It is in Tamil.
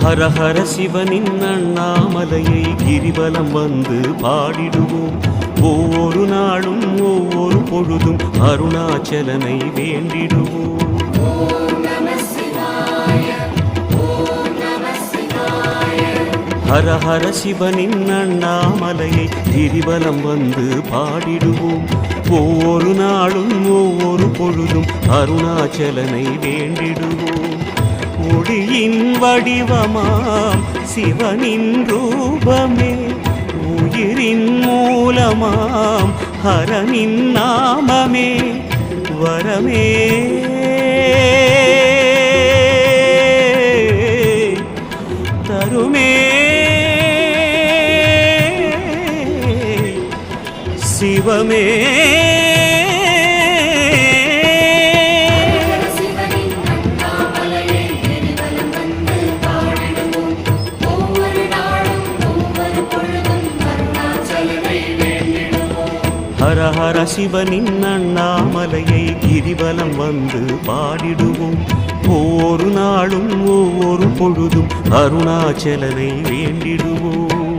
ஹர ஹர சிவனின் அண்ணாமலையை கிரிவலம் வந்து பாடிடுவோம். ஒவ்வொரு நாளும் ஒவ்வொரு பொழுதும் அருணாச்சலனை வேண்டிடுவோம். ஹர ஹர சிவனின் அண்ணாமலையை கிரிவலம் வந்து பாடிடுவோம். ஒவ்வொரு நாளும் ஒவ்வொரு பொழுதும் அருணாச்சலனை வேண்டிடுவோம். ஒளியின் வடிவமாம் சிவனின் ரூபமே, உயிரின் மூலமாம் ஹரனின் நாமமே, வரமே தருமே சிவமே. ஹர ஹர சிவனின் அண்ணாமலையை கிரிவலம் வந்து பாடிடுவோம். ஒவ்வொரு நாளும் ஒவ்வொரு பொழுதும் அருணாச்சலனை வேண்டிடுவோம்.